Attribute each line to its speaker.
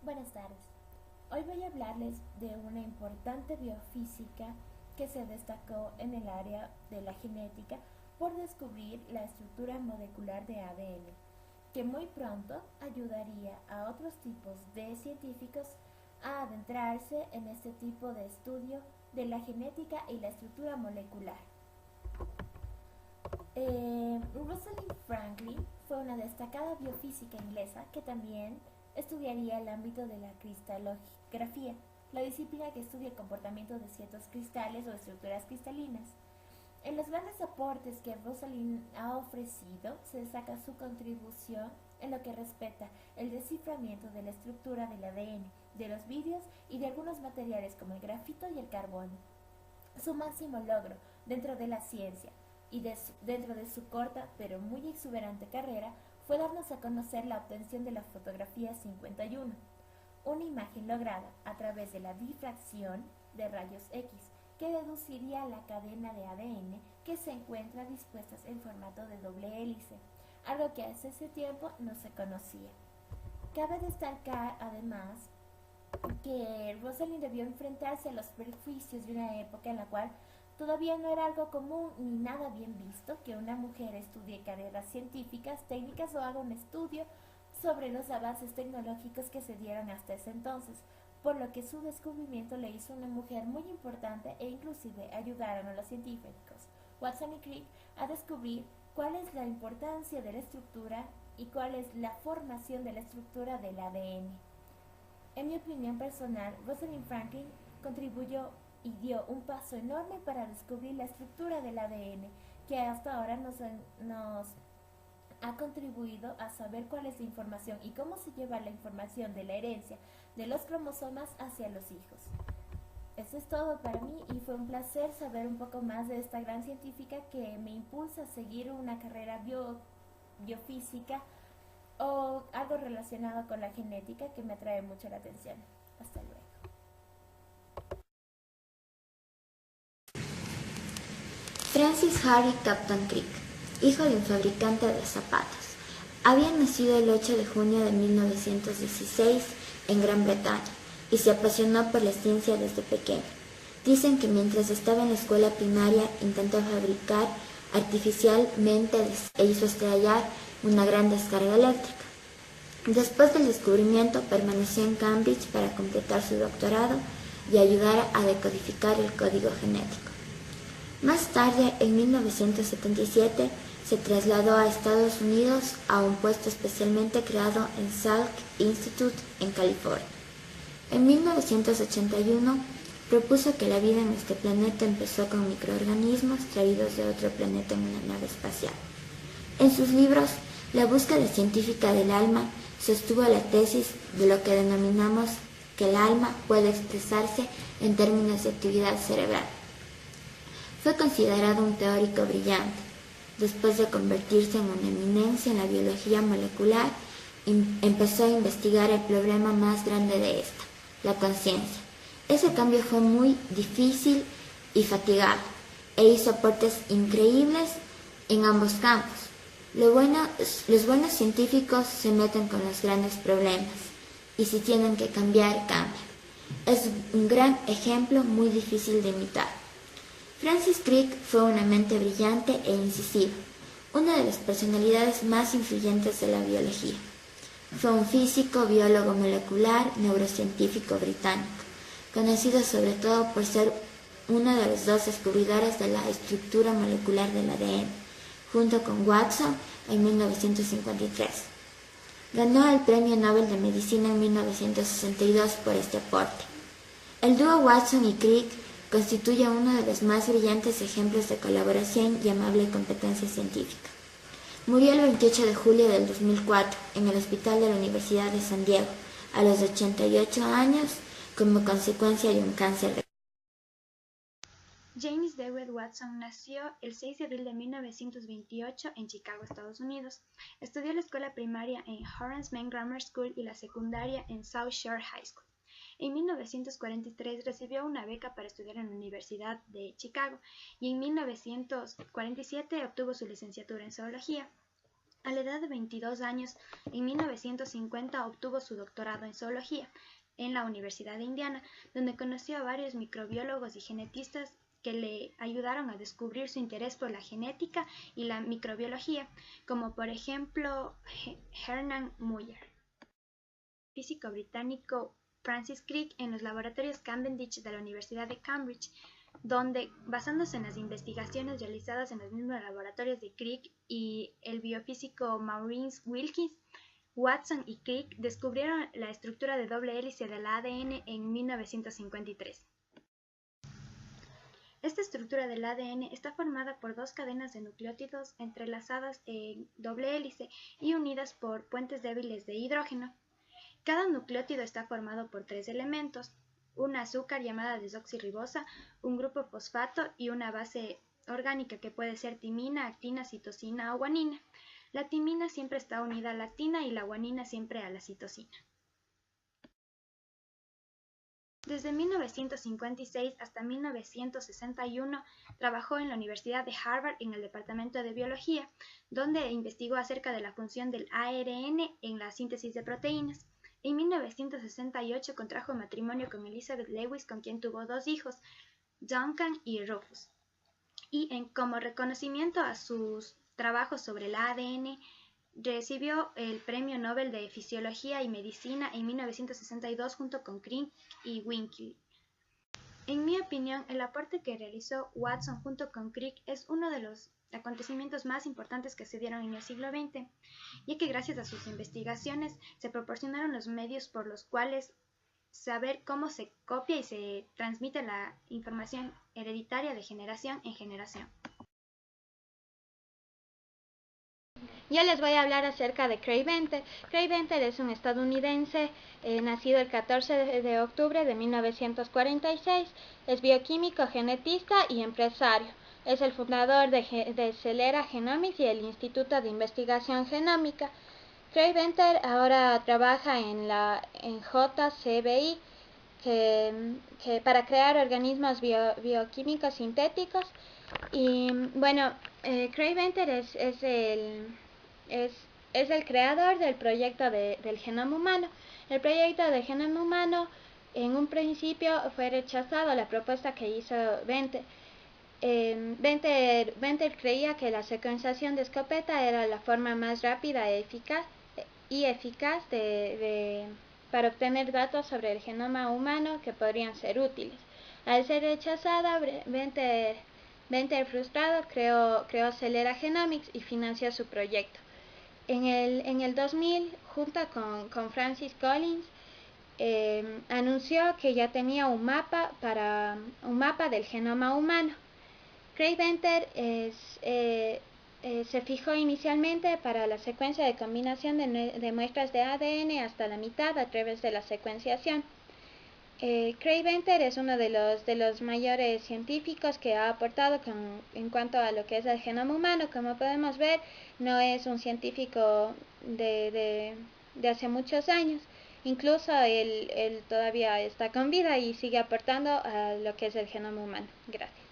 Speaker 1: Buenas tardes. Hoy voy a hablarles de una importante biofísica que se destacó en el área de la genética por descubrir la estructura molecular de ADN, que muy pronto ayudaría a otros tipos de científicos a adentrarse en este tipo de estudio de la genética y la estructura molecular. Rosalind Franklin fue una destacada biofísica inglesa que también estudiaría el ámbito de la cristalografía, la disciplina que estudia el comportamiento de ciertos cristales o estructuras cristalinas. En los grandes aportes que Rosalind ha ofrecido se destaca su contribución en lo que respecta el desciframiento de la estructura del ADN, de los vídeos y de algunos materiales como el grafito y el carbono. Su máximo logro dentro de la ciencia y dentro de su corta pero muy exuberante carrera fue darnos a conocer la obtención de la fotografía 51, una imagen lograda a través de la difracción de rayos X que deduciría la cadena de ADN que se encuentra dispuestas en formato de doble hélice, algo que hace ese tiempo no se conocía. Cabe destacar además que Rosalind debió enfrentarse a los prejuicios de una época en la cual todavía no era algo común ni nada bien visto que una mujer estudie carreras científicas, técnicas o haga un estudio sobre los avances tecnológicos que se dieron hasta ese entonces, por lo que su descubrimiento le hizo una mujer muy importante e inclusive ayudaron a los científicos Watson y Crick a descubrir cuál es la importancia de la estructura y cuál es la formación de la estructura del ADN. En mi opinión personal, Rosalind Franklin contribuyó y dio un paso enorme para descubrir la estructura del ADN, que hasta ahora nos ha contribuido a saber cuál es la información y cómo se lleva la información de la herencia de los cromosomas hacia los hijos. Eso es todo para mí y fue un placer saber un poco más de esta gran científica que me impulsa a seguir una carrera biofísica o algo relacionado con la genética que me atrae mucho la atención. Hasta luego.
Speaker 2: Francis Harry Captain Crick, hijo de un fabricante de zapatos, había nacido el 8 de junio de 1916 en Gran Bretaña y se apasionó por la ciencia desde pequeño. Dicen que mientras estaba en la escuela primaria intentó fabricar artificialmente e hizo estallar una gran descarga eléctrica. Después del descubrimiento permaneció en Cambridge para completar su doctorado y ayudar a decodificar el código genético. Más tarde, en 1977, se trasladó a Estados Unidos a un puesto especialmente creado en Salk Institute en California. En 1981, propuso que la vida en este planeta empezó con microorganismos traídos de otro planeta en una nave espacial. En sus libros, La búsqueda científica del alma sostuvo la tesis de lo que denominamos que el alma puede expresarse en términos de actividad cerebral. Fue considerado un teórico brillante. Después de convertirse en una eminencia en la biología molecular, empezó a investigar el problema más grande de esta, la conciencia. Ese cambio fue muy difícil y fatigado, e hizo aportes increíbles en ambos campos. Los buenos científicos se meten con los grandes problemas, y si tienen que cambiar, cambian. Es un gran ejemplo muy difícil de imitar. Francis Crick fue una mente brillante e incisiva, una de las personalidades más influyentes de la biología. Fue un físico, biólogo molecular, neurocientífico británico, conocido sobre todo por ser uno de los dos descubridores de la estructura molecular del ADN, junto con Watson en 1953. Ganó el Premio Nobel de Medicina en 1962 por este aporte. El dúo Watson y Crick constituye uno de los más brillantes ejemplos de colaboración y amable competencia científica. Murió el 28 de julio del 2004 en el Hospital de la Universidad de San Diego, a los 88 años, como consecuencia de un cáncer.
Speaker 3: James DeWitt Watson nació el 6 de abril de 1928 en Chicago, Estados Unidos. Estudió la escuela primaria en Horace Mann Grammar School y la secundaria en South Shore High School. En 1943 recibió una beca para estudiar en la Universidad de Chicago y en 1947 obtuvo su licenciatura en zoología. A la edad de 22 años, en 1950 obtuvo su doctorado en zoología en la Universidad de Indiana, donde conoció a varios microbiólogos y genetistas que le ayudaron a descubrir su interés por la genética y la microbiología, como por ejemplo Hermann Muller. Físico británico Francis Crick en los laboratorios Cavendish de la Universidad de Cambridge, donde, basándose en las investigaciones realizadas en los mismos laboratorios de Crick y el biofísico Maurice Wilkins, Watson y Crick descubrieron la estructura de doble hélice del ADN en 1953. Esta estructura del ADN está formada por dos cadenas de nucleótidos entrelazadas en doble hélice y unidas por puentes débiles de hidrógeno. Cada nucleótido está formado por tres elementos: un azúcar llamada desoxirribosa, un grupo fosfato y una base orgánica que puede ser timina, actina, citosina o guanina. La timina siempre está unida a la actina y la guanina siempre a la citosina. Desde 1956 hasta 1961 trabajó en la Universidad de Harvard en el Departamento de Biología, donde investigó acerca de la función del ARN en la síntesis de proteínas. En 1968 contrajo matrimonio con Elizabeth Lewis, con quien tuvo dos hijos, Duncan y Rufus. Y como reconocimiento a sus trabajos sobre el ADN, recibió el Premio Nobel de Fisiología y Medicina en 1962 junto con Crick y Wilkins. En mi opinión, el aporte que realizó Watson junto con Crick es uno de los acontecimientos más importantes que se dieron en el siglo XX, ya que gracias a sus investigaciones se proporcionaron los medios por los cuales saber cómo se copia y se transmite la información hereditaria de generación en generación.
Speaker 4: Yo les voy a hablar acerca de Craig Venter. Craig Venter es un estadounidense nacido el 14 de octubre de 1946. Es bioquímico, genetista y empresario. Es el fundador de Celera Genomics y el Instituto de Investigación Genómica. Craig Venter ahora trabaja en JCBI para crear organismos bioquímicos sintéticos. Y bueno, Craig Venter es el creador del proyecto del genoma humano. El proyecto del genoma humano en un principio fue rechazado, la propuesta que hizo Venter. Venter creía que la secuenciación de escopeta era la forma más rápida y eficaz para obtener datos sobre el genoma humano que podrían ser útiles. Al ser rechazada, Venter frustrado creó Celera Genomics y financió su proyecto. En el 2000, junto con Francis Collins, anunció que ya tenía un mapa del genoma humano. Craig Venter se fijó inicialmente para la secuencia de combinación de muestras de ADN hasta la mitad a través de la secuenciación. Craig Venter es uno de los mayores científicos que ha aportado en cuanto a lo que es el genoma humano. Como podemos ver, no es un científico de hace muchos años. Incluso él todavía está con vida y sigue aportando a lo que es el genoma humano. Gracias.